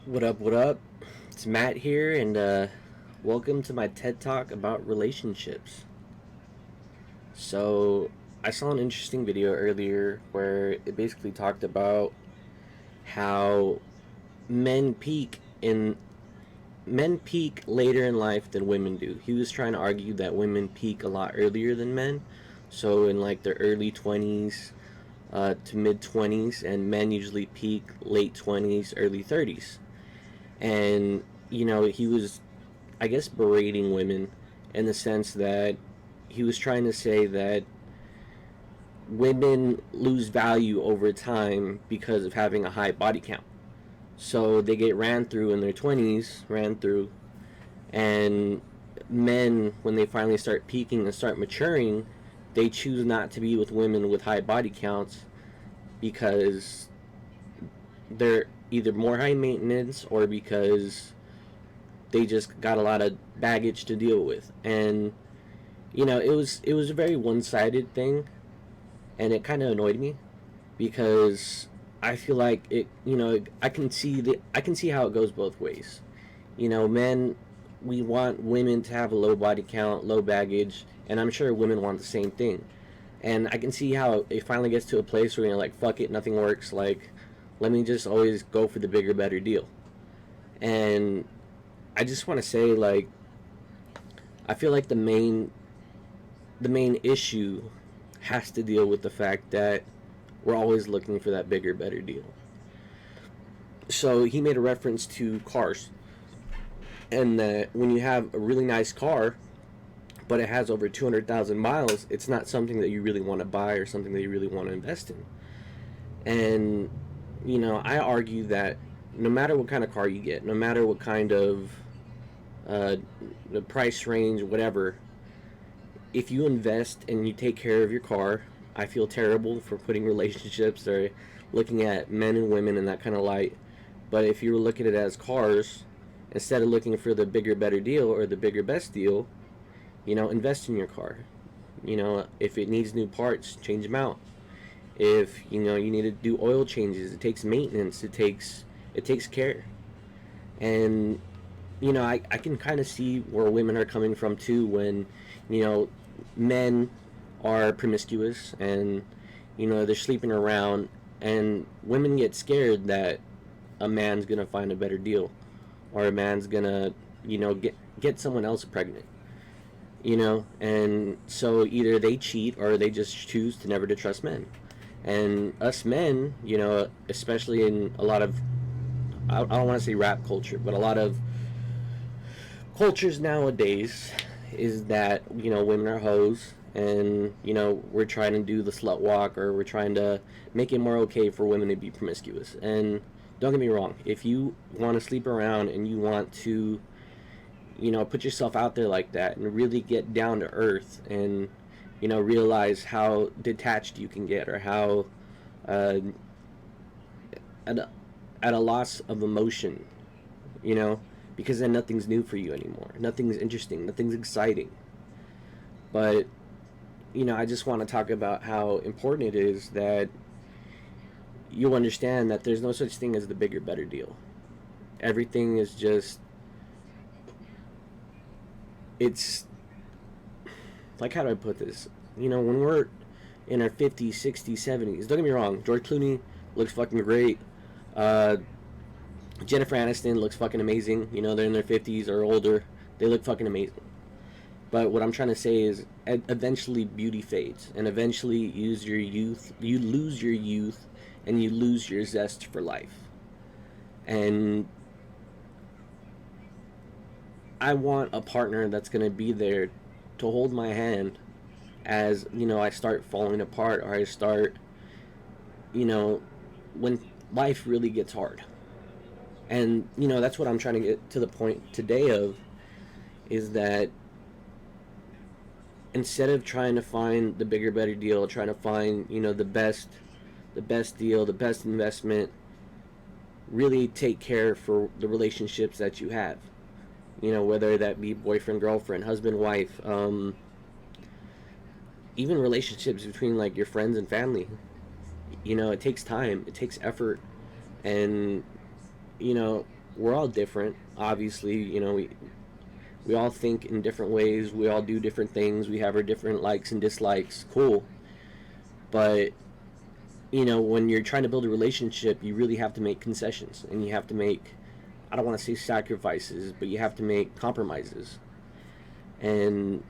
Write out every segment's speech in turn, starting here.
What up, what up? It's Matt here, and welcome to my TED Talk about relationships. So, I saw an interesting video earlier where it basically talked about how men peak in men peak later in life than women do. He was trying to argue that women peak a lot earlier than men, so in like their early 20s to mid 20s, and men usually peak late 20s, early 30s. And he was, I guess, berating women in the sense that he was trying to say that women lose value over time because of having a high body count. So they get ran through in their 20s, and men, when they finally start peaking and start maturing, they choose not to be with women with high body counts because they're either more high maintenance or because they just got a lot of baggage to deal with. And it was a very one-sided thing, and it kind of annoyed me because I feel like I can see how it goes both ways. Men, we want women to have a low body count, low baggage, and I'm sure women want the same thing. And I can see how it finally gets to a place where you're like, fuck it, nothing works. Like, let me just always go for the bigger, better deal. And I just want to say, like, I feel like the main issue has to deal with the fact that we're always looking for that bigger, better deal. So he made a reference to cars, and that when you have a really nice car, but it has over 200,000 miles, it's not something that you really want to buy or something that you really want to invest in. And I argue that no matter what kind of car you get, no matter what kind of uh, the price range, whatever, if you invest and you take care of your car, I feel terrible for putting relationships or looking at men and women in that kind of light. But if you look at it as cars, instead of looking for the bigger, better deal or the bigger, best deal, invest in your car. If it needs new parts, change them out. If you need to do oil changes, it takes maintenance. It takes care. And I can kind of see where women are coming from too when you know men are promiscuous and they're sleeping around, and women get scared that a man's gonna find a better deal, or a man's gonna get someone else pregnant. And so either they cheat or they just choose to never to trust men. And us men, especially in a lot of, I don't want to say rap culture, but a lot of cultures nowadays, is that women are hoes, and we're trying to do the slut walk, or we're trying to make it more okay for women to be promiscuous. And don't get me wrong, if you want to sleep around and you want to put yourself out there like that and really get down to earth, and realize how detached you can get, or how uh, at, a, at a loss of emotion, you know because then nothing's new for you anymore, nothing's interesting, nothing's exciting. But I just want to talk about how important it is that you understand that there's no such thing as the bigger, better deal. Everything is just, it's like, how do I put this? When we're in our 50s, 60s, 70s, don't get me wrong, George Clooney looks fucking great. Uh, Jennifer Aniston looks fucking amazing. They're in their 50s or older. They look fucking amazing. But what I'm trying to say is, eventually beauty fades, and eventually you lose your youth, and you lose your zest for life. And I want a partner that's going to be there to hold my hand as I start falling apart, or I start, you know, when life really gets hard. And that's what I'm trying to get to the point today of, is that instead of trying to find the bigger, better deal, trying to find the best deal, the best investment, really take care for the relationships that you have. Whether that be boyfriend, girlfriend, husband, wife, even relationships between like your friends and family. It takes time, it takes effort, and you know we're all different. Obviously, we all think in different ways. We all do different things. We have our different likes and dislikes. Cool. But, when you're trying to build a relationship, you really have to make concessions. And you have to make, I don't want to say sacrifices, but you have to make compromises. And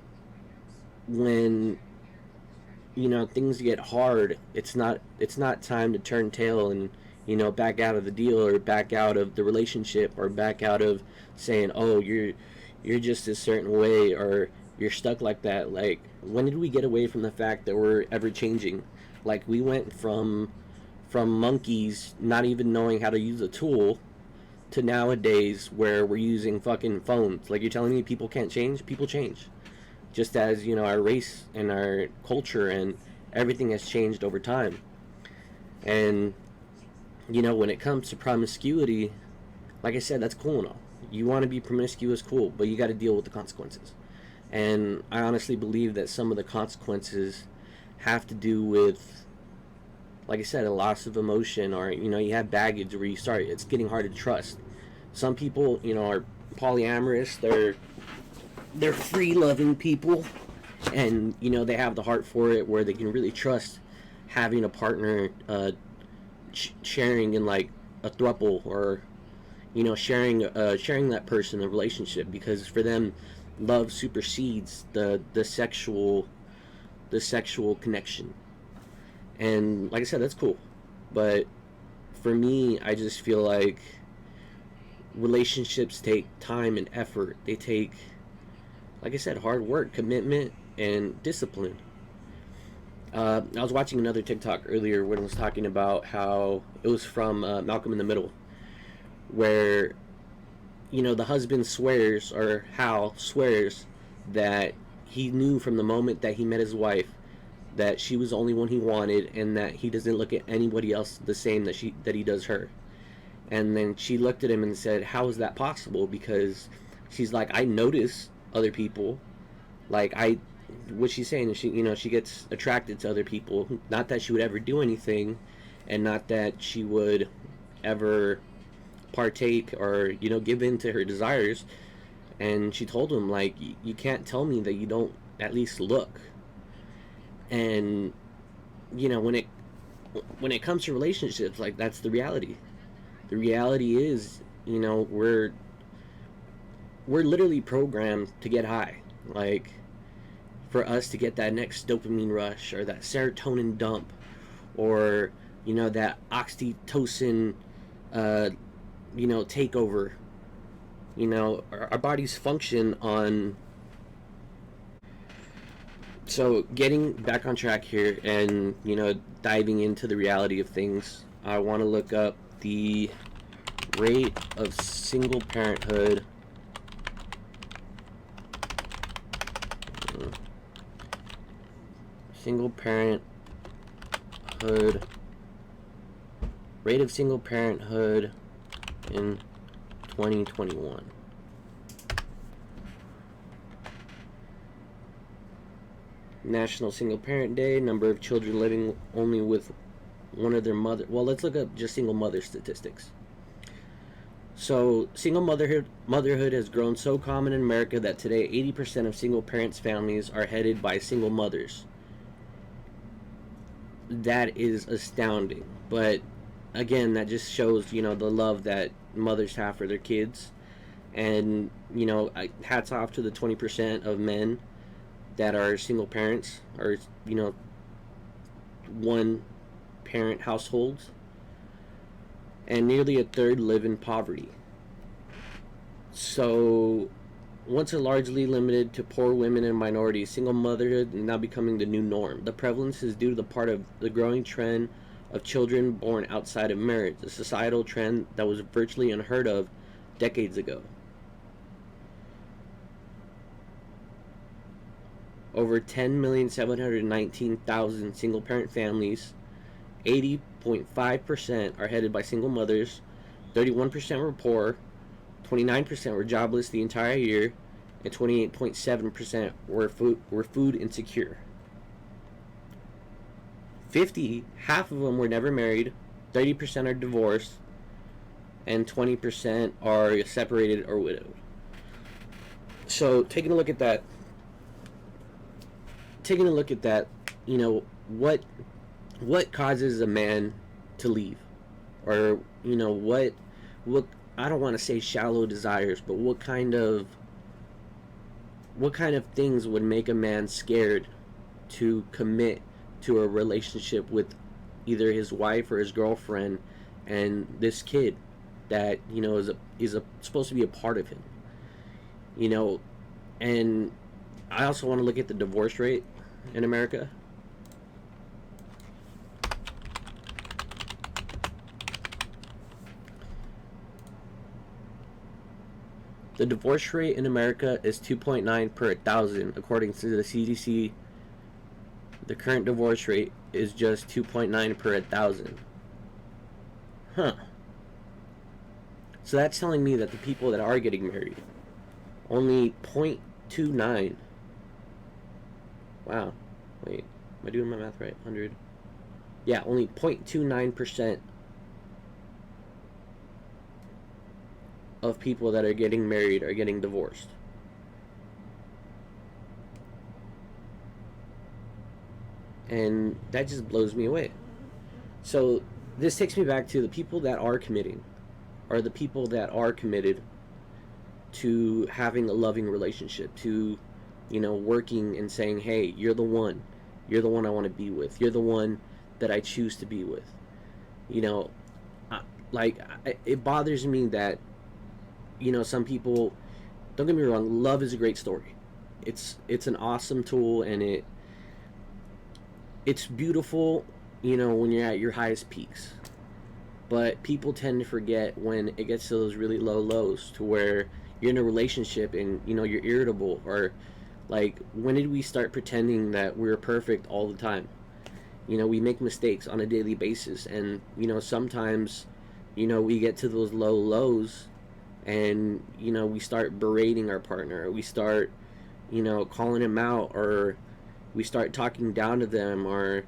when, things get hard, it's not time to turn tail and, back out of the deal, or back out of the relationship, or back out of saying, oh, you're just a certain way, or you're stuck like that. Like, when did we get away from the fact that we're ever changing? Like, we went from monkeys not even knowing how to use a tool to nowadays where we're using fucking phones. Like, you're telling me people can't change? People change. Just as, our race and our culture and everything has changed over time. And, when it comes to promiscuity, like I said, that's cool and all. You want to be promiscuous, cool, but you got to deal with the consequences. And I honestly believe that some of the consequences have to do with, like I said, a loss of emotion, or, you have baggage where it's getting hard to trust. Some people, are polyamorous, they're free-loving people, and, they have the heart for it, where they can really trust having a partner, sharing in, like, a throuple, or, sharing that person, a relationship, because for them, love supersedes the sexual connection. And like I said, that's cool. But for me, I just feel like relationships take time and effort. They take, like I said, hard work, commitment, and discipline. I was watching another TikTok earlier when it was talking about how it was from Malcolm in the Middle, where, the husband swears, or Hal swears, that he knew from the moment that he met his wife that she was the only one he wanted, and that he doesn't look at anybody else the same that he does her. And then she looked at him and said, how is that possible? Because she's like, I notice other people. Like, what she's saying is, she gets attracted to other people. Not that she would ever do anything, and not that she would ever partake, or, give in to her desires. And she told him, like, you can't tell me that you don't at least look. And, when it comes to relationships, like, that's the reality. The reality is, we're literally programmed to get high. Like, for us to get that next dopamine rush, or that serotonin dump, or, that oxytocin takeover. Our bodies function on. So, getting back on track here, and, diving into the reality of things, I want to look up the rate of single parenthood. Single parenthood. Rate of single parenthood in 2021. National Single Parent Day, number of children living only with one of their mother. Well, let's look up just single mother statistics. So, single motherhood has grown so common in America that today 80% of single parents' families are headed by single mothers. That is astounding. But again, that just shows, the love that mothers have for their kids. And, hats off to the 20% of men that are single parents, or, one parent households. And nearly a third live in poverty. So, once largely limited to poor women and minorities, single motherhood is now becoming the new norm. The prevalence is due to the part of the growing trend of children born outside of marriage, a societal trend that was virtually unheard of decades ago. Over 10,719,000 single-parent families, 80.5% are headed by single mothers, 31% were poor, 29% were jobless the entire year, and 28.7% were food insecure. Half of them were never married, 30% are divorced, and 20% are separated or widowed. So taking a look at that, you know, what causes a man to leave, or what I don't want to say shallow desires, but what kind of things would make a man scared to commit to a relationship with either his wife or his girlfriend and this kid that is supposed to be a part of him, you know. And I also want to look at the divorce rate in America. The divorce rate in America is 2.9 per 1,000 according to the CDC. The current divorce rate is just 2.9 per 1,000. Huh. So that's telling me that the people that are getting married, only 0.29. Wow. Wait, am I doing my math right? 100. Yeah, only 0.29% of people that are getting married are getting divorced. And that just blows me away. So this takes me back to the people that are committing, or the people that are committed to having a loving relationship, to working and saying, hey, you're the one, I want to be with, you're the one that I choose to be with. you know it bothers me that some people, don't get me wrong, love is a great story. It's an awesome tool, and it's beautiful, when you're at your highest peaks. But people tend to forget when it gets to those really low lows, to where you're in a relationship and you're irritable, or like, when did we start pretending that we're perfect all the time? We make mistakes on a daily basis, and sometimes we get to those low lows, and we start berating our partner, or we start calling him out, or we start talking down to them, or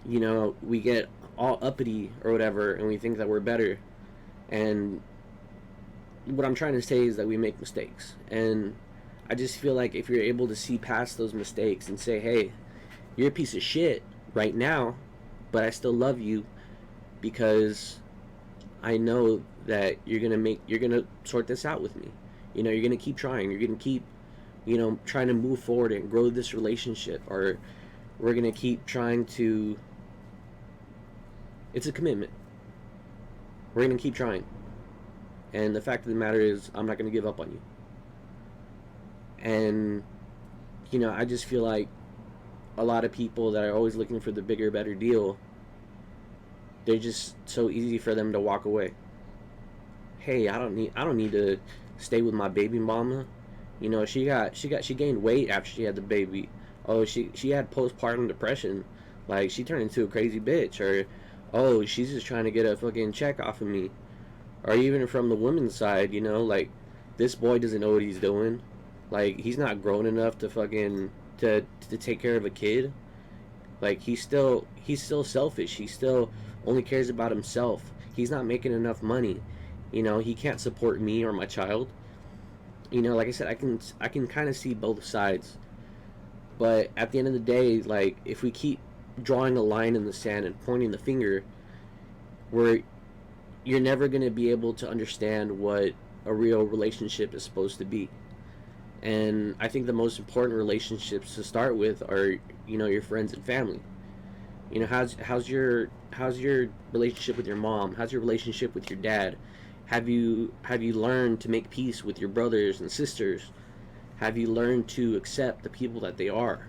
we get all uppity or whatever, and we think that we're better. And what I'm trying to say is that we make mistakes, and I just feel like if you're able to see past those mistakes and say, hey, you're a piece of shit right now, but I still love you, because I know that you're gonna sort this out with me. You're gonna keep trying. You're gonna keep, trying to move forward and grow this relationship, or we're gonna keep trying to. It's a commitment. We're gonna keep trying, and the fact of the matter is, I'm not gonna give up on you. And I just feel like a lot of people that are always looking for the bigger, better deal, they're just so easy for them to walk away. Hey, I don't need to stay with my baby mama. She gained weight after she had the baby. Oh, she had postpartum depression. Like, she turned into a crazy bitch. Or, oh, she's just trying to get a fucking check off of me. Or even from the women's side, like, this boy doesn't know what he's doing. Like, he's not grown enough to fucking to take care of a kid. Like, he's still selfish. He still only cares about himself. He's not making enough money. He can't support me or my child. Like I said, I can kind of see both sides. But at the end of the day, like, if we keep drawing a line in the sand and pointing the finger, you're never going to be able to understand what a real relationship is supposed to be. And I think the most important relationships to start with are, your friends and family. How's your relationship with your mom? How's your relationship with your dad? Have you learned to make peace with your brothers and sisters? Have you learned to accept the people that they are?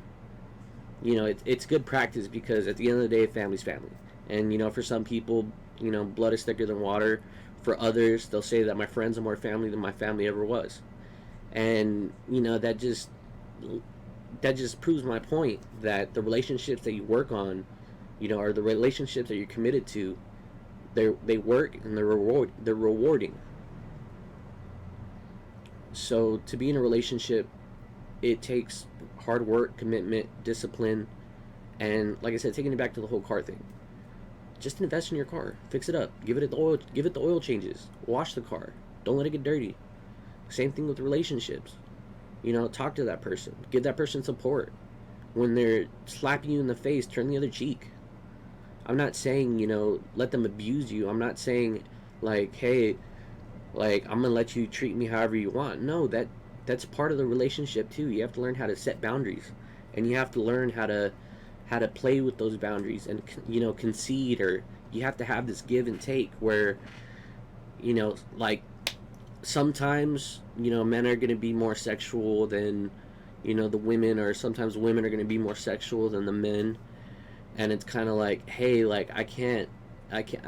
It's good practice, because at the end of the day, family's family. And for some people, blood is thicker than water. For others, they'll say that my friends are more family than my family ever was. And that just proves my point, that the relationships that you work on, are the relationships that you're committed to. They work, and they're rewarding. So to be in a relationship, it takes hard work, commitment, discipline, and, like I said, taking it back to the whole car thing. just invest in your car, fix it up, give it the oil changes, wash the car, don't let it get dirty. Same thing with relationships. Talk to that person, give that person support. When they're slapping you in the face, turn the other cheek. I'm not saying, let them abuse you. I'm not saying, like, hey, like, I'm gonna let you treat me however you want. No, that's part of the relationship too. You have to learn how to set boundaries, and you have to learn how to play with those boundaries, and concede, or you have to have this give and take where, like, sometimes men are gonna be more sexual than the women, or sometimes women are gonna be more sexual than the men, and it's kind of like, hey, like, I can't,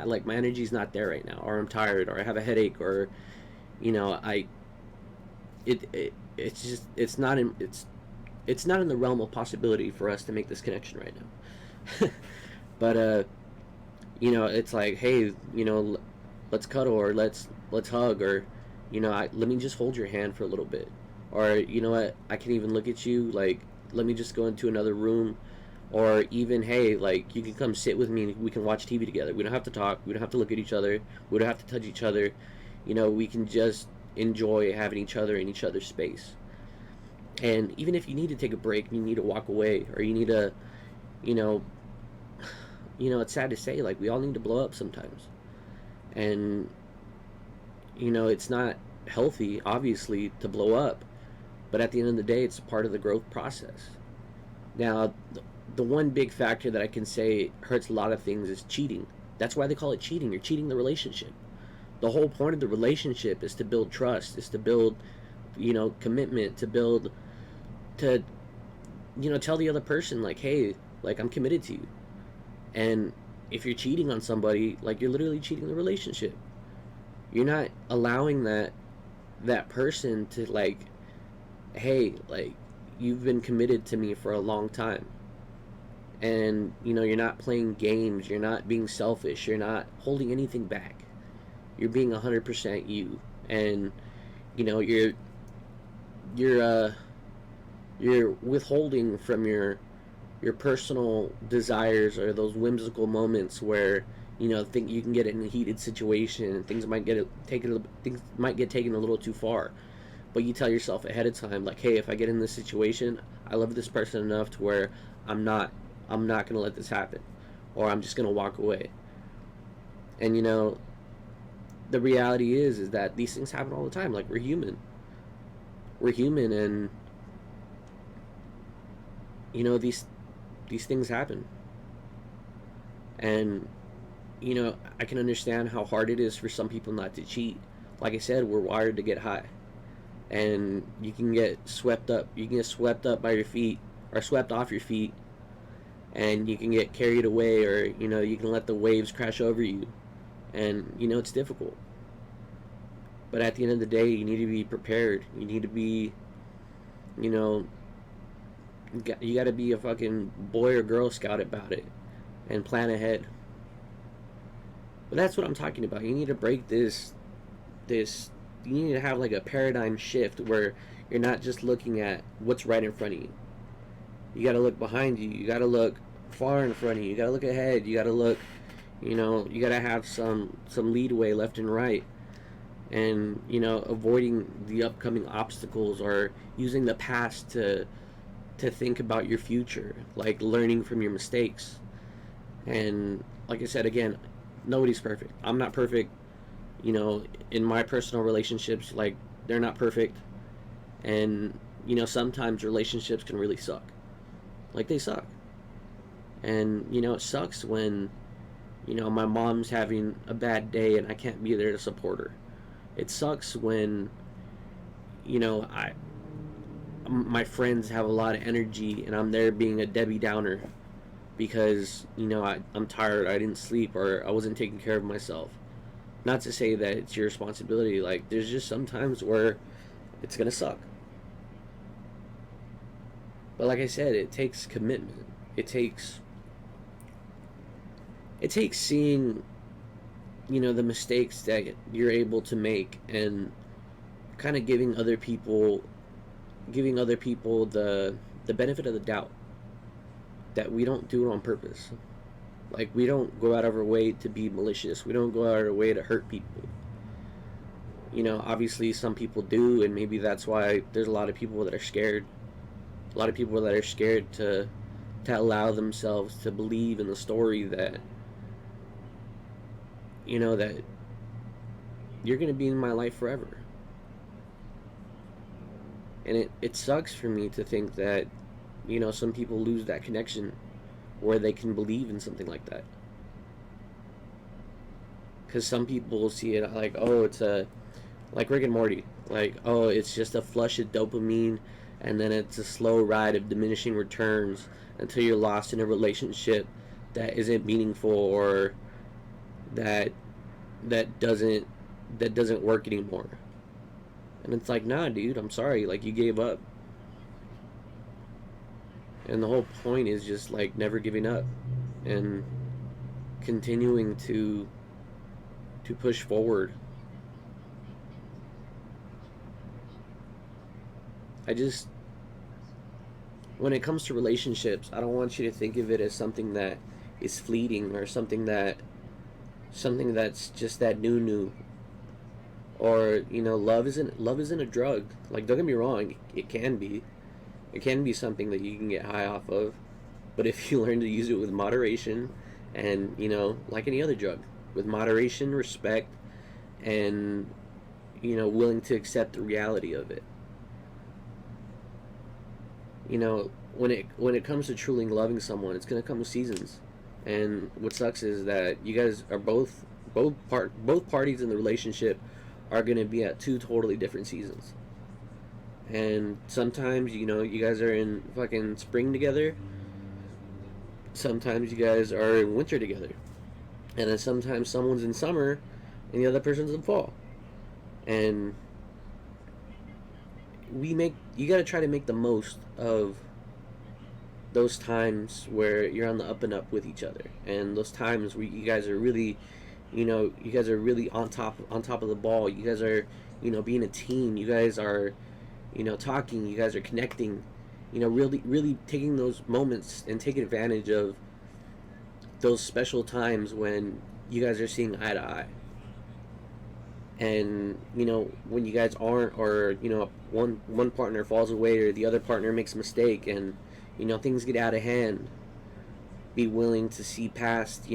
like, my energy's not there right now, or I'm tired, or I have a headache, or I it's just it's not in the realm of possibility for us to make this connection right now. But it's like, hey, let's cuddle, or let's hug, or let me just hold your hand for a little bit, or what, I can even look at you, like, let me just go into another room, or even, hey, like, you can come sit with me and we can watch TV together. We don't have to talk, we don't have to look at each other, we don't have to touch each other. We can just enjoy having each other in each other's space. And even if you need to take a break, you need to walk away, or you need to, you know it's sad to say, like, we all need to blow up sometimes. And it's not healthy, obviously, to blow up, but at the end of the day, it's part of the growth process. Now, the one big factor that I can say hurts a lot of things is cheating. That's why they call it cheating. You're cheating the relationship. The whole point of the relationship is to build trust, is to build, commitment, to build, to, tell the other person, like, hey, like, I'm committed to you. And if you're cheating on somebody, like, you're literally cheating the relationship. You're not allowing that person to, like, hey, like, you've been committed to me for a long time, and you're not playing games, you're not being selfish, you're not holding anything back, you're being 100% you. And you're you're withholding from your personal desires, or those whimsical moments where think you can get in a heated situation and things might get taken a little too far. But you tell yourself ahead of time, like, hey, if I get in this situation, I love this person enough to where i'm not gonna let this happen, or I'm just gonna walk away. And the reality is that these things happen all the time. Like, we're human, and these things happen. And I can understand how hard it is for some people not to cheat. Like I said, we're wired to get high, and you can get swept up by your feet, or swept off your feet, and you can get carried away, or you can let the waves crash over you, and it's difficult. But at the end of the day, you need to be prepared. You need to be, you know you got to be a fucking boy or girl scout about it, and plan ahead. But that's what I'm talking about. You need to break this you need to have, like, a paradigm shift where you're not just looking at what's right in front of you. You got to look behind you. You got to look far in front of you. You got to look ahead. You got to look, you got to have some leadway left and right, and avoiding the upcoming obstacles, or using the past to think about your future, like learning from your mistakes. And like I said, again, nobody's perfect. I'm not perfect. In my personal relationships, like, they're not perfect. And sometimes relationships can really suck. Like, they suck. And it sucks when my mom's having a bad day and I can't be there to support her. It sucks when my friends have a lot of energy and I'm there being a Debbie Downer because I'm tired, I didn't sleep, or I wasn't taking care of myself. Not to say that it's your responsibility. Like, there's just some times where it's gonna suck. But like I said, it takes commitment. It takes seeing the mistakes that you're able to make, and kind of giving other people the benefit of the doubt, that we don't do it on purpose. Like, we don't go out of our way to be malicious. We don't go out of our way to hurt people. Obviously some people do, and maybe that's why there's a lot of people that are scared. A lot of people that are scared to allow themselves to believe in the story that that you're gonna be in my life forever. And it sucks for me to think that some people lose that connection where they can believe in something like that. Because some people see it like, oh, it's a like Rick and Morty, like, oh, it's just a flush of dopamine, and then it's a slow ride of diminishing returns until you're lost in a relationship that isn't meaningful, or that that doesn't that doesn't work anymore. And it's like, nah, dude, I'm sorry, like, you gave up. And the whole point is just like never giving up and continuing to push forward. I just When it comes to relationships, I don't want you to think of it as something that is fleeting, or something that's just that new. Or love isn't a drug. Like, don't get me wrong, it can be something that you can get high off of, but if you learn to use it with moderation, and like any other drug, with moderation, respect, and willing to accept the reality of it. When it comes to truly loving someone, it's gonna come with seasons. And what sucks is that you guys are both parties in the relationship are gonna be at two totally different seasons. And sometimes you guys are in fucking spring together. Sometimes you guys are in winter together, and then sometimes someone's in summer and the other person's in fall. And you got to try to make the most of those times where you're on the up and up with each other, and those times where you guys are really on top of the ball. You guys are being a team. You guys are talking. You guys are connecting. Really taking those moments and taking advantage of those special times when you guys are seeing eye to eye. And when you guys aren't, or one partner falls away, or the other partner makes a mistake, and things get out of hand, be willing to see past,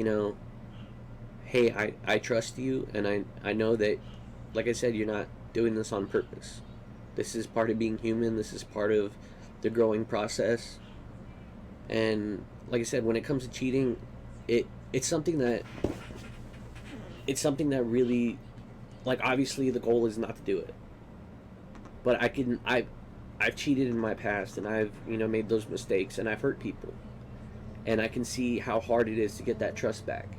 hey, I trust you, and I know that, like I said, you're not doing this on purpose. This is part of being human. This is part of the growing process. And like I said, when it comes to cheating, it it's something that it's something that really, like, obviously the goal is not to do it. But I've cheated in my past, and I've made those mistakes, and I've hurt people, and I can see how hard it is to get that trust back.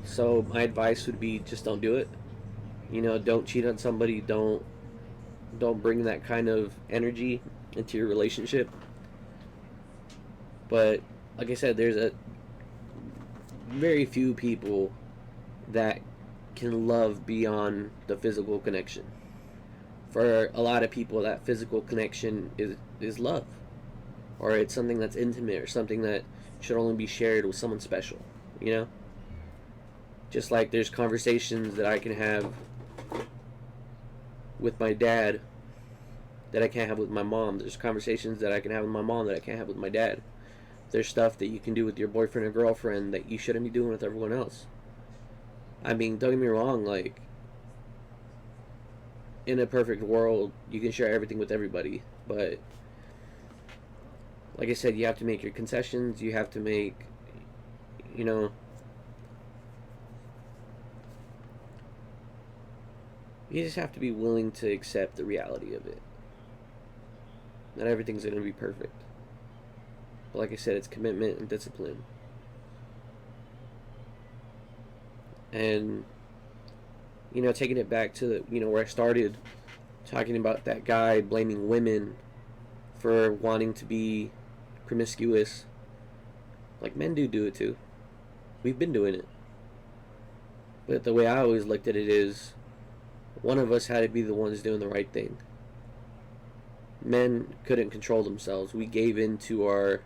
So my advice would be, just don't do it. Don't cheat on somebody. Don't bring that kind of energy into your relationship. But like I said, there's a very few people that can love beyond the physical connection. For a lot of people, that physical connection is love, or it's something that's intimate, or something that should only be shared with someone special. Just like there's conversations that I can have with my dad that I can't have with my mom. There's conversations that I can have with my mom that I can't have with my dad. There's stuff that you can do with your boyfriend or girlfriend that you shouldn't be doing with everyone else. I mean, don't get me wrong, like, in a perfect world, you can share everything with everybody, but like I said, you have to make your concessions. You have to make, you just have to be willing to accept the reality of it. Not everything's going to be perfect. But like I said, it's commitment and discipline. And taking it back to where I started, talking about that guy blaming women for wanting to be promiscuous. Like, men do it too. We've been doing it. But the way I always looked at it is, one of us had to be the ones doing the right thing. Men couldn't control themselves. We gave in to our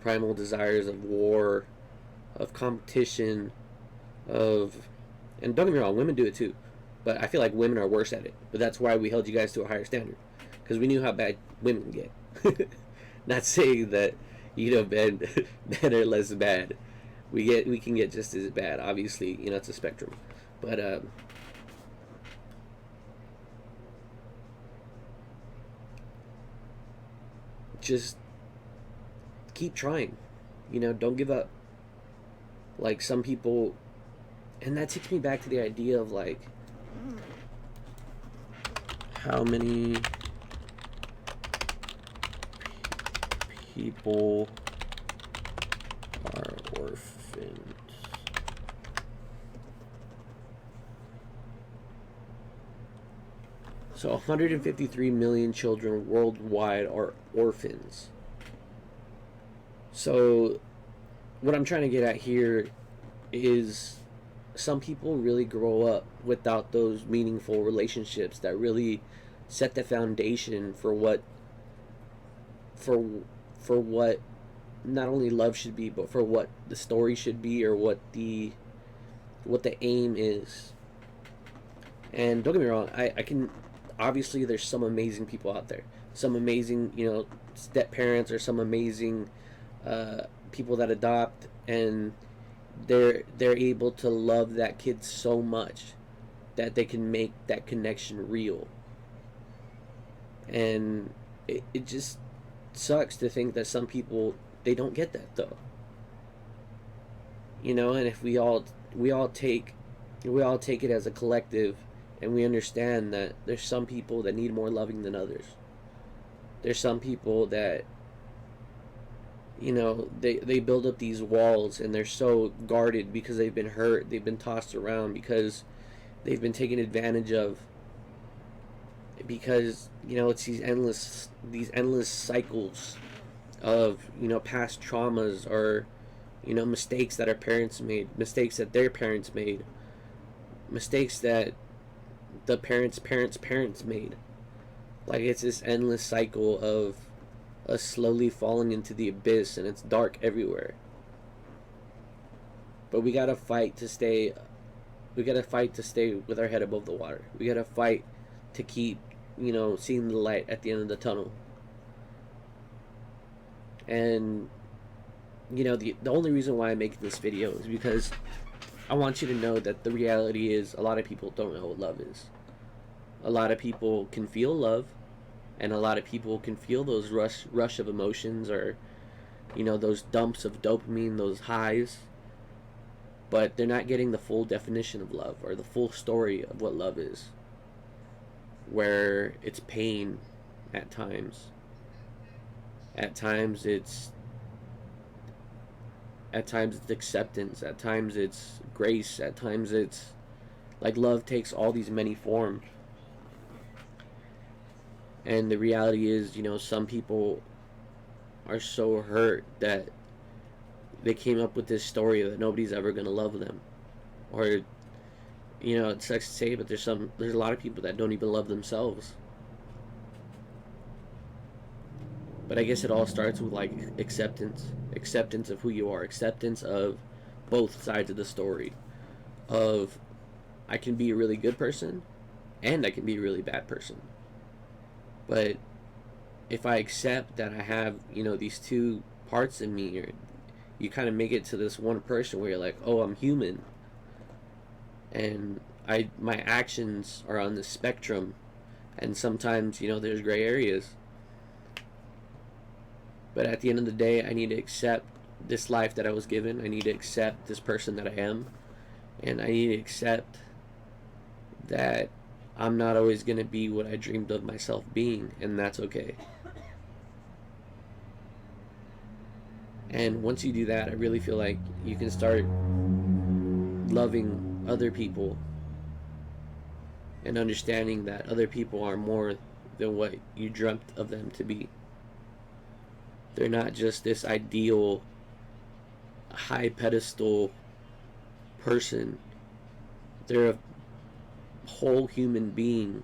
primal desires of war of competition, of, and don't get me wrong, women do it too, but I feel like women are worse at it. But that's why we held you guys to a higher standard, because we knew how bad women get. Not saying that, men men are less bad. We can get just as bad. Obviously, it's a spectrum, but just keep trying. Don't give up. Like some people, and that takes me back to the idea of like how many people are orphans. So 153 million children worldwide are orphans. So what I'm trying to get at here is some people really grow up without those meaningful relationships that really set the foundation for what for what not only love should be, but for what the story should be, or what the aim is. And don't get me wrong, I can, obviously there's some amazing people out there, some amazing step parents, or some amazing people that adopt, and they're able to love that kid so much that they can make that connection real. And it just sucks to think that some people, they don't get that though. And if we all take it as a collective, and we understand that there's some people that need more loving than others. There's some people that they build up these walls, and they're so guarded because they've been hurt, they've been tossed around, because they've been taken advantage of, because it's these endless cycles of past traumas, or mistakes that our parents made, mistakes that their parents made, mistakes that the parents made. Like, it's this endless cycle of us slowly falling into the abyss, and it's dark everywhere. But we gotta fight to stay with our head above the water. We gotta fight to keep seeing the light at the end of the tunnel. And the only reason why I'm making this video is because I want you to know that the reality is, a lot of people don't know what love is. A lot of people can feel love, and a lot of people can feel those rush of emotions, or those dumps of dopamine, those highs, but they're not getting the full definition of love, or the full story of what love is, where it's pain at times. At times it's acceptance, at times it's grace, at times it's like, love takes all these many forms. And the reality is, some people are so hurt that they came up with this story that nobody's ever going to love them. Or, it sucks to say, but there's a lot of people that don't even love themselves. But I guess it all starts with like acceptance of who you are, acceptance of both sides of the story. Of, I can be a really good person, and I can be a really bad person. But if I accept that I have, these two parts in me, or you kind of make it to this one person where you're like, oh, I'm human, and my actions are on the spectrum, and sometimes there's gray areas. But at the end of the day, I need to accept this life that I was given. I need to accept this person that I am, and I need to accept that I'm not always going to be what I dreamed of myself being, and that's okay. And once you do that, I really feel like you can start loving other people, and understanding that other people are more than what you dreamt of them to be. They're not just this ideal, high pedestal person. They're a whole human being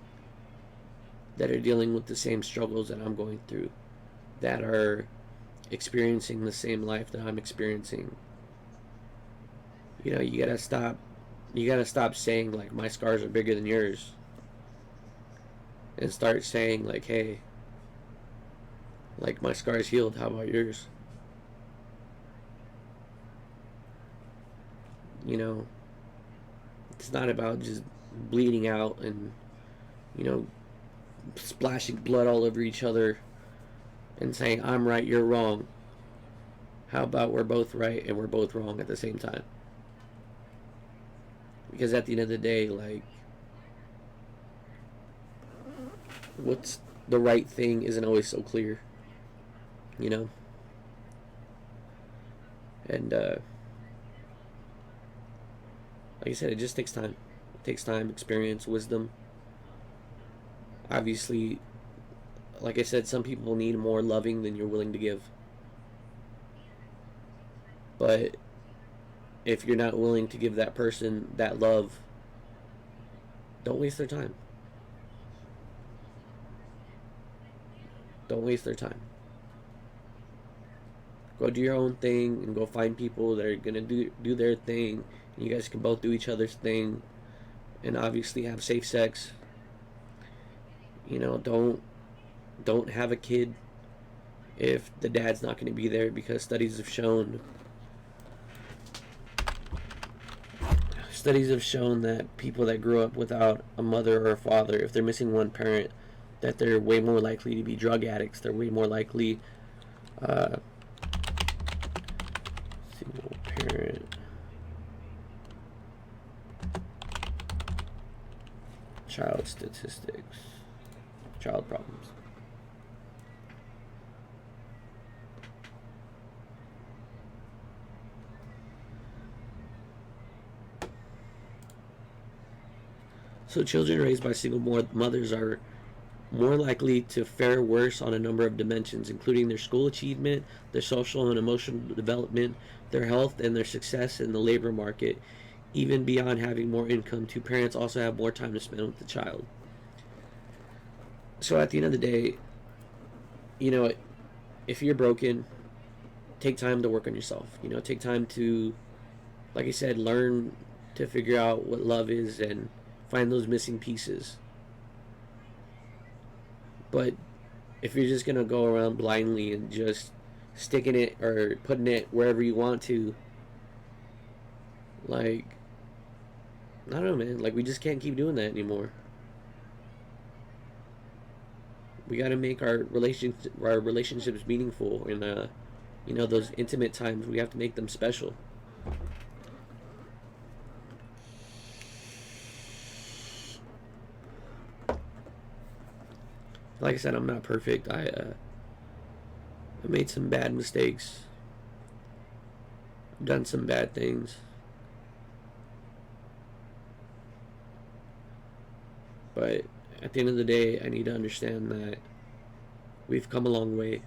that are dealing with the same struggles that I'm going through, that are experiencing the same life that I'm experiencing. You gotta stop saying like my scars are bigger than yours, and start saying like, hey, like my scars healed. How about yours? You know, it's not about just bleeding out and you know splashing blood all over each other and saying I'm right, you're wrong. How about we're both right and we're both wrong at the same time? Because at the end of the day, like, what's the right thing isn't always so clear, you know? And, like I said, it just takes time. It takes time, experience, wisdom. Obviously, like I said, some people need more loving than you're willing to give. But if you're not willing to give that person that love, don't waste their time. Don't waste their time. Go do your own thing and go find people that are gonna do their thing. And you guys can both do each other's thing, and obviously have safe sex. Don't have a kid if the dad's not going to be there, because studies have shown that people that grew up without a mother or a father, if they're missing one parent, that they're way more likely to be drug addicts. They're way more likely uh, single parent child statistics, child problems. So children raised by single mothers are more likely to fare worse on a number of dimensions, including their school achievement, their social and emotional development, their health, and their success in the labor market. Even beyond having more income, two parents also have more time to spend with the child. So at the end of the day, you know, if you're broken, take time to work on yourself. Take time to, like I said, learn to figure out what love is and find those missing pieces. But if you're just gonna go around blindly and just sticking it or putting it wherever you want to, like, I don't know, man. Like, we just can't keep doing that anymore. We got to make our relationships meaningful, and those intimate times, we have to make them special. Like I said, I'm not perfect. I made some bad mistakes. I've done some bad things. But at the end of the day, I need to understand that we've come a long way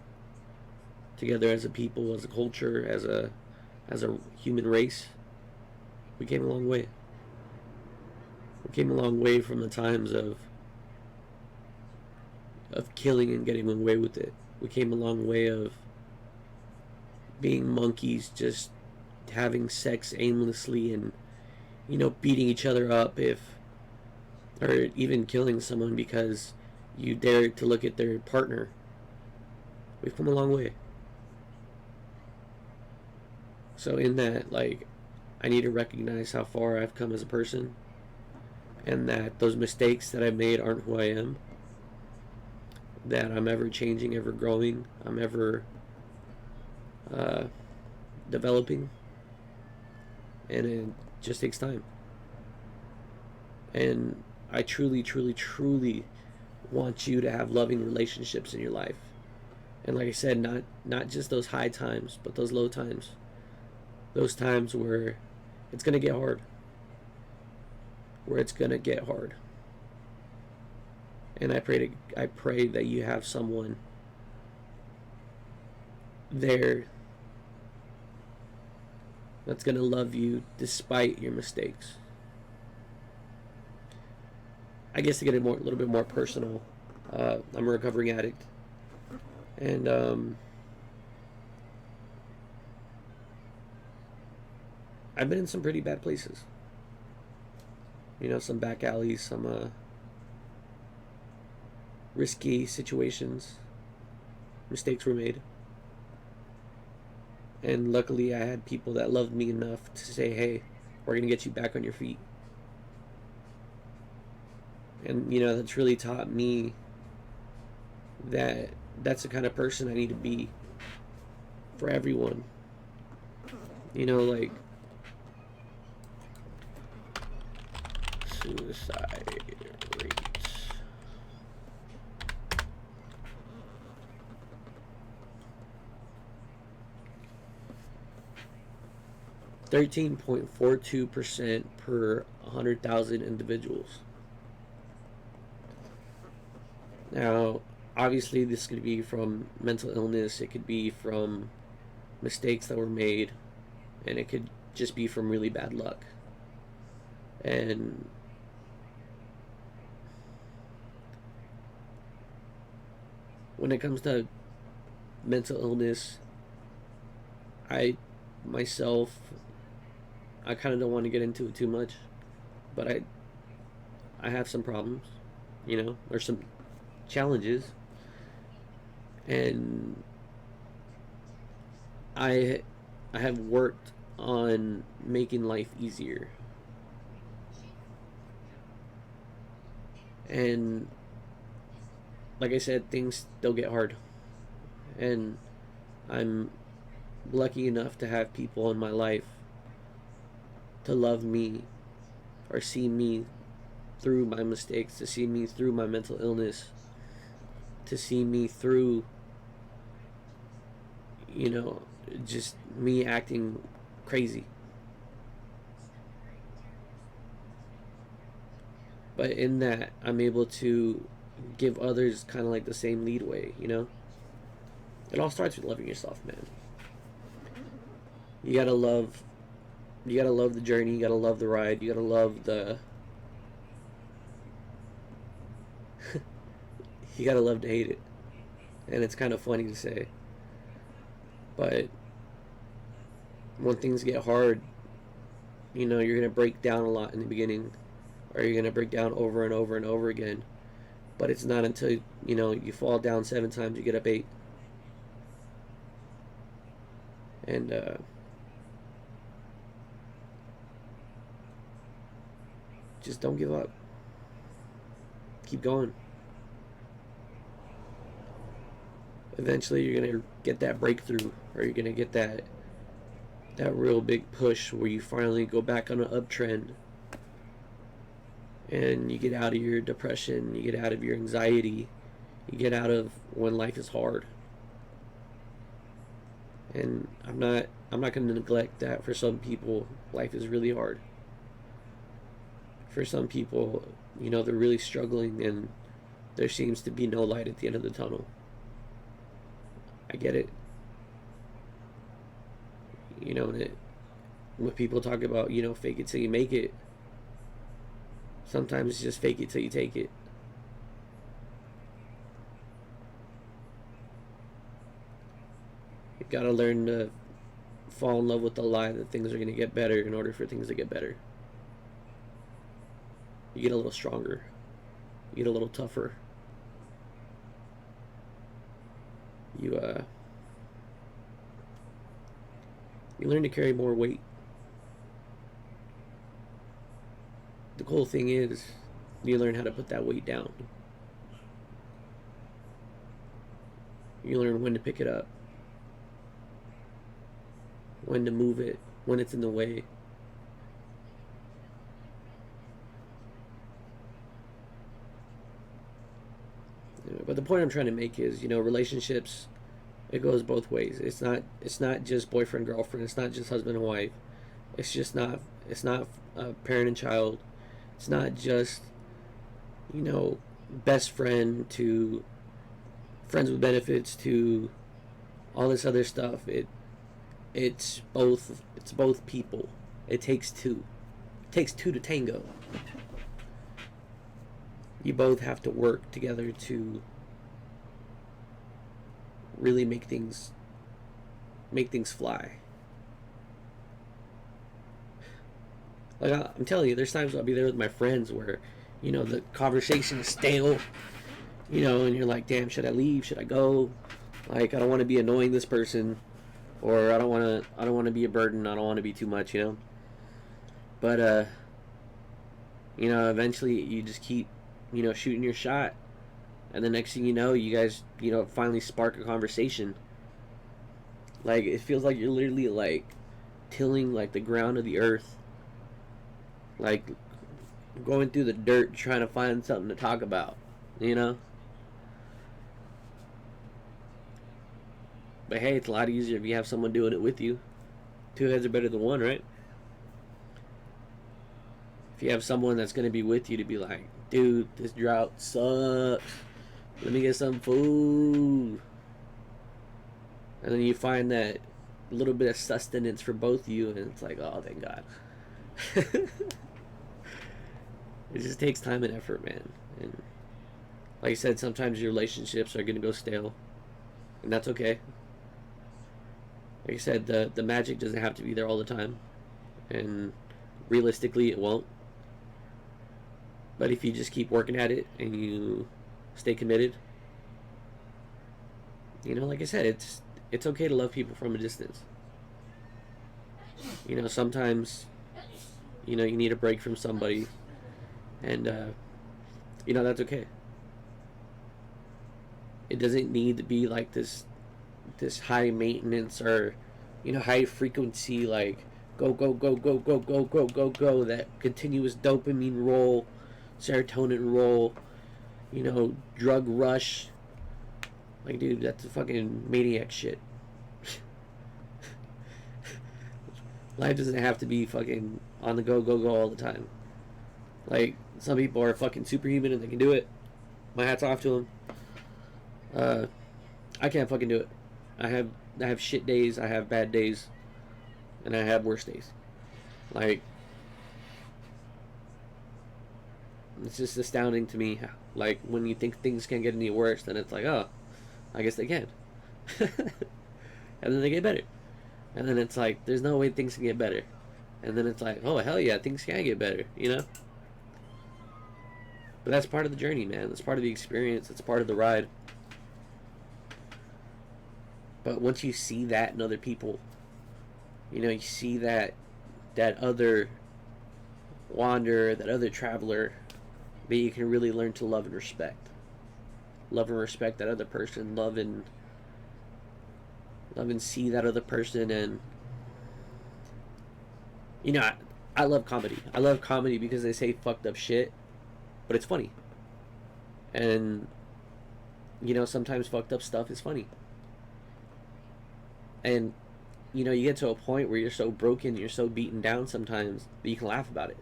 together as a people, as a culture, as a human race. We came a long way. We came a long way from the times of killing and getting away with it. We came a long way of being monkeys, just having sex aimlessly and beating each other up, if or even killing someone because you dared to look at their partner. We've come a long way. So in that, like, I need to recognize how far I've come as a person, and that those mistakes that I've made aren't who I am. That I'm ever changing, ever growing, I'm ever developing, and it just takes time. And I truly, truly, truly want you to have loving relationships in your life. And like I said, not just those high times, but those low times. Those times where it's gonna get hard. Where it's gonna get hard. And I pray that you have someone there that's gonna love you despite your mistakes. I guess to get it a little bit more personal, I'm a recovering addict, and I've been in some pretty bad places. Some back alleys, some risky situations. Mistakes were made. And luckily, I had people that loved me enough to say, hey, we're going to get you back on your feet. And, that's really taught me that that's the kind of person I need to be for everyone. Like suicide rates. 13.42% per 100,000 individuals. Now, obviously, this could be from mental illness, it could be from mistakes that were made, and it could just be from really bad luck. And when it comes to mental illness, I myself, I kind of don't want to get into it too much, but I have some problems, there's some challenges, and I have worked on making life easier. And like I said, things still get hard. And I'm lucky enough to have people in my life to love me or see me through my mistakes, to see me through my mental illness, to see me through, just me acting crazy. But in that, I'm able to give others kind of like the same leadway, It all starts with loving yourself, man. You gotta love the journey, you gotta love the ride, you gotta love the you gotta love to hate it. And it's kind of funny to say, but when things get hard, you're gonna break down a lot in the beginning, or you're gonna break down over and over and over again. But it's not until you fall down 7 times you get up 8. And just don't give up. Keep going. Eventually you're gonna get that breakthrough, or you're gonna get that real big push where you finally go back on an uptrend, and you get out of your depression, you get out of your anxiety, you get out of when life is hard. And I'm not going to neglect that. For some people, life is really hard. For some people, they're really struggling, and there seems to be no light at the end of the tunnel. I get it. When people talk about, fake it till you make it, sometimes it's just fake it till you take it. You gotta learn to fall in love with the lie that things are gonna get better in order for things to get better. You get a little stronger. You get a little tougher. You learn to carry more weight. The cool thing is, you learn how to put that weight down. You learn when to pick it up, when to move it, when it's in the way. But the point I'm trying to make is, relationships, it goes both ways. It's not just boyfriend girlfriend. It's not just husband and wife. It's not parent and child. It's not just best friend to friends with benefits to all this other stuff. It's both people. It takes two. It takes two to tango. You both have to work together to really make things fly. Like I'm telling you, there's times I'll be there with my friends where, the conversation is stale, and you're like, damn, should I leave? Should I go? Like, I don't want to be annoying this person, or I don't want to be a burden. I don't want to be too much. But eventually you just keep, shooting your shot, and the next thing you know, you guys, finally spark a conversation. Like, it feels like you're literally like tilling like the ground of the earth, like going through the dirt trying to find something to talk about, you know? But hey, it's a lot easier if you have someone doing it with you. Two heads are better than one, right? If you have someone that's going to be with you to be like, dude, this drought sucks. Let me get some food. And then you find that little bit of sustenance for both of you, and it's like, oh, thank God. It just takes time and effort, man. And like I said, sometimes your relationships are going to go stale, and that's okay. Like I said, the magic doesn't have to be there all the time, and realistically, it won't. But if you just keep working at it and you stay committed, like I said, it's okay to love people from a distance. Sometimes, you need a break from somebody, and that's okay. It doesn't need to be like this high maintenance or high frequency, like go go go go go go go go go, that continuous dopamine roll, serotonin roll, drug rush. Like, dude, that's a fucking maniac shit. Life doesn't have to be fucking on the go all the time. Like, some people are fucking superhuman and they can do it. My hat's off to them. I can't fucking do it. I have shit days, I have bad days, and I have worse days. Like, it's just astounding to me. Like, when you think things can't get any worse, then it's like, oh, I guess they can. And then they get better. And then it's like, there's no way things can get better. And then it's like, oh, hell yeah, things can get better, But that's part of the journey, man. That's part of the experience. It's part of the ride. But once you see that in other people, you see that other wanderer, that other traveler, that you can really learn to love and respect. Love and respect that other person. Love and see that other person. And I love comedy. I love comedy because they say fucked up shit, but it's funny. And sometimes fucked up stuff is funny. And you get to a point where you're so broken, you're so beaten down sometimes that you can laugh about it.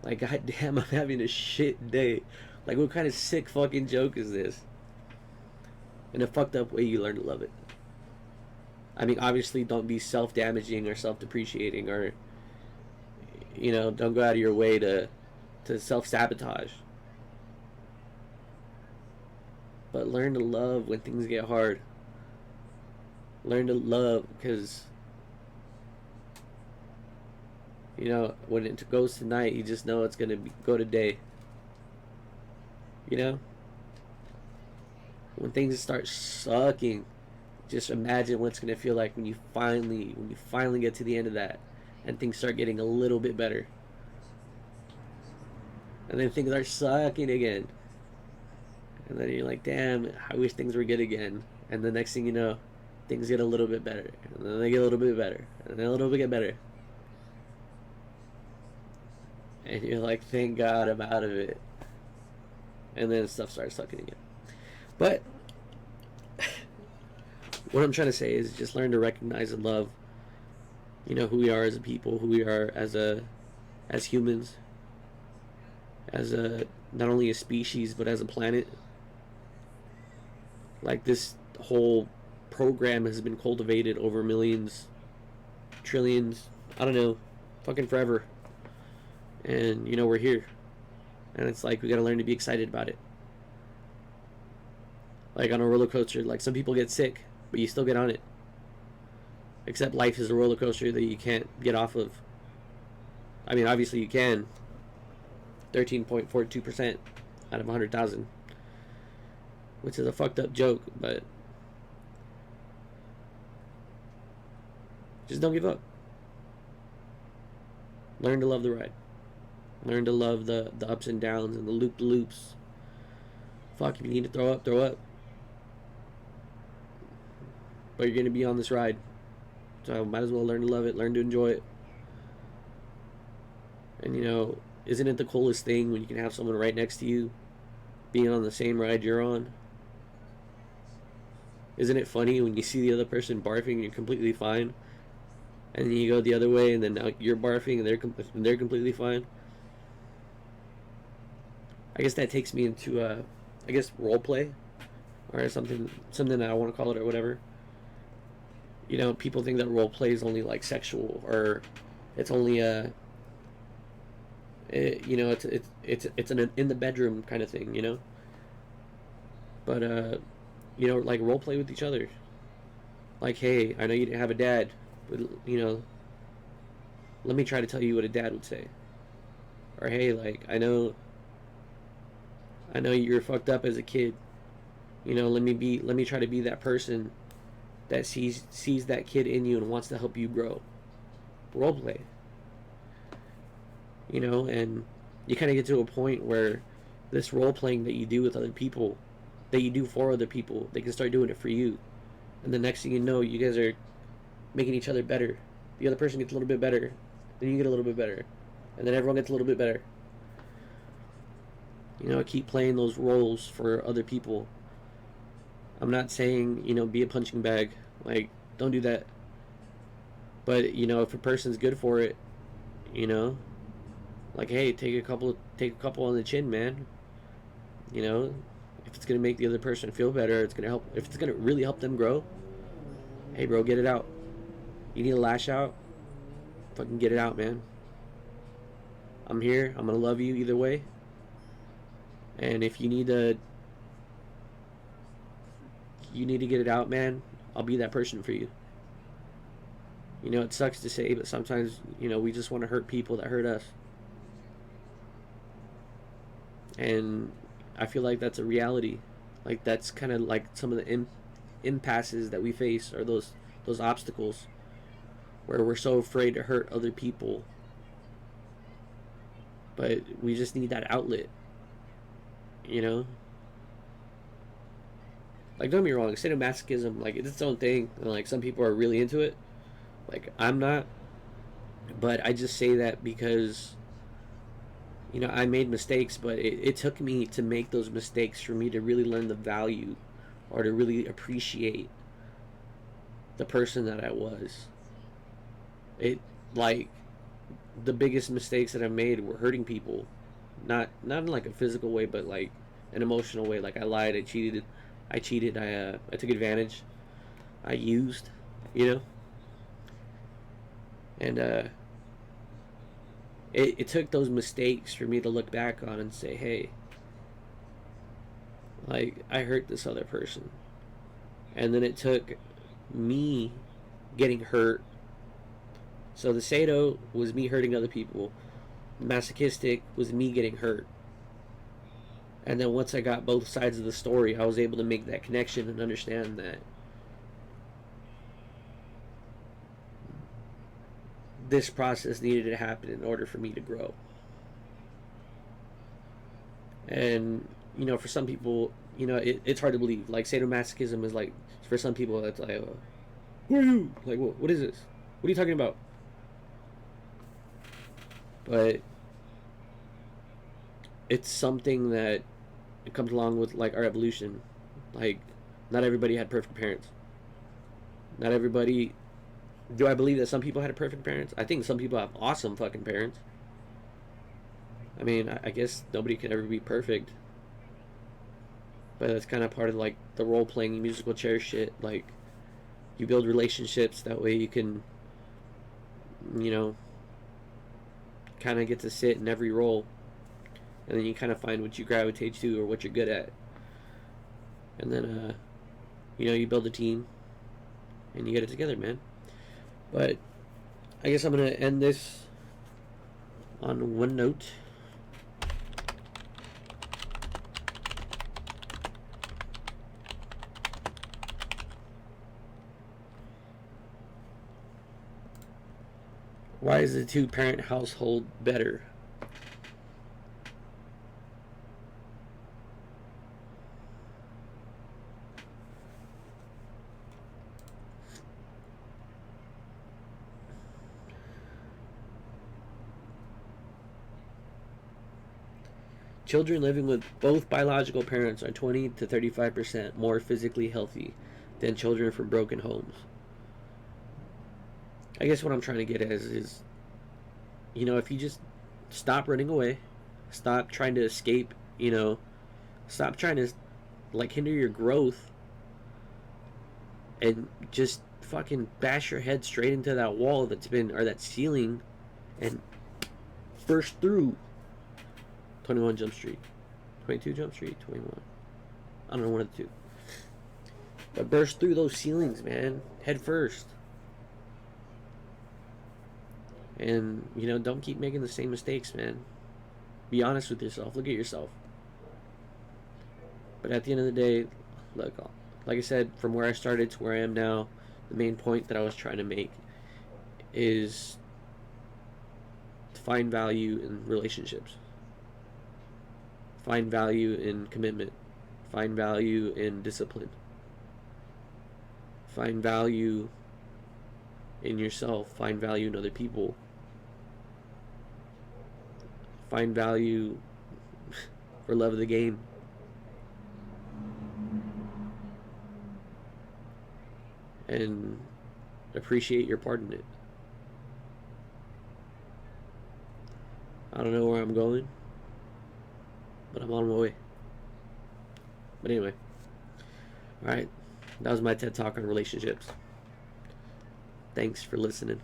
Like, goddamn, I'm having a shit day. Like, what kind of sick fucking joke is this? In a fucked up way, you learn to love it. I mean, obviously, don't be self-damaging or self-depreciating, or don't go out of your way to self-sabotage. But learn to love when things get hard. Learn to love because when it goes tonight, you just know it's gonna go today. When things start sucking, just imagine what it's gonna feel like when you finally get to the end of that, and things start getting a little bit better. And then things are sucking again. And then you're like, damn, I wish things were good again. And the next thing you know, things get a little bit better. And then they get a little bit better. And then a little bit get better. And you're like, thank God I'm out of it. And then stuff starts sucking again. But what I'm trying to say is just learn to recognize and love, who we are as a people, who we are as humans, as not only a species, but as a planet. Like, this whole program has been cultivated over millions, trillions, I don't know, fucking forever. And, we're here. And it's like, we gotta learn to be excited about it. Like, on a roller coaster, like, some people get sick, but you still get on it. Except life is a roller coaster that you can't get off of. I mean, obviously you can. 13.42% out of 100,000, which is a fucked up joke, but just don't give up. Learn to love the ride. Learn to love the ups and downs and the loops. Fuck, if you need to throw up, throw up. But you're going to be on this ride. So might as well learn to love it, learn to enjoy it. And isn't it the coolest thing when you can have someone right next to you being on the same ride you're on? Isn't it funny when you see the other person barfing and you're completely fine? And then you go the other way and then now you're barfing and they're completely fine? I guess that takes me into role play or something that I want to call it or whatever. People think that role play is only like sexual or it's only it's an in the bedroom kind of thing, But like role play with each other. Like, hey, I know you didn't have a dad, but let me try to tell you what a dad would say. Or hey, like I know you're fucked up as a kid. Let me try to be that person that sees that kid in you and wants to help you grow. Role play. And you kind of get to a point where this role playing that you do with other people, that you do for other people, they can start doing it for you. And the next thing you know, you guys are making each other better. The other person gets a little bit better, then you get a little bit better, and then everyone gets a little bit better. Keep playing those roles for other people. I'm not saying, be a punching bag. Like, don't do that. But, if a person's good for it, like, hey, take a couple on the chin, man. If it's gonna make the other person feel better, it's gonna help. If it's gonna really help them grow, hey, bro, get it out. You need to lash out, fucking get it out, man. I'm here. I'm gonna love you either way. And if you need to get it out, man, I'll be that person for you. It sucks to say, but sometimes, we just want to hurt people that hurt us. And I feel like that's a reality. Like, that's kind of like some of the impasses that we face, or those obstacles where we're so afraid to hurt other people. But we just need that outlet. Like, don't get me wrong, sadomasochism, like, it's its own thing, and like some people are really into it. Like, I'm not. But I just say that because I made mistakes, but it took me to make those mistakes for me to really learn the value or to really appreciate the person that I was. It, like, the biggest mistakes that I made were hurting people. Not in like a physical way, but like an emotional way. Like, I lied, I cheated, I took advantage, I used, and it took those mistakes for me to look back on and say, hey, like, I hurt this other person. And then it took me getting hurt. So the sado was me hurting other people. The masochistic was me getting hurt. And then once I got both sides of the story, I was able to make that connection and understand that this process needed to happen in order for me to grow. And for some people, it's hard to believe. Like, sadomasochism is like, for some people, that's like, who are you? Like, what is this? What are you talking about? But it's something that it comes along with, like, our evolution. Like, not everybody had perfect parents. Not everybody. Do I believe that some people had perfect parents? I think some people have awesome fucking parents. I mean, I guess nobody can ever be perfect. But that's kind of part of, like, the role-playing musical chair shit. Like, you build relationships, that way you can, kind of get to sit in every role. And then you kind of find what you gravitate to or what you're good at. And then, you build a team. And you get it together, man. But I guess I'm gonna end this on one note. Why is the two-parent household better? Children living with both biological parents are 20 to 35% more physically healthy than children from broken homes. I guess what I'm trying to get at is, if you just stop running away, stop trying to escape, stop trying to like hinder your growth, and just fucking bash your head straight into that wall or that ceiling, and burst through 21 Jump Street, 22 Jump Street, 21. I don't know, one of the two. But burst through those ceilings, man, head first. And, don't keep making the same mistakes, man. Be honest with yourself. Look at yourself. But at the end of the day, look, like I said, from where I started to where I am now, the main point that I was trying to make is to find value in relationships. Find value in commitment. Find value in discipline. Find value in yourself. Find value in other people. Find value for love of the game. And appreciate your part in it. I don't know where I'm going, but I'm on my way. But anyway, alright, that was my TED Talk on relationships. Thanks for listening.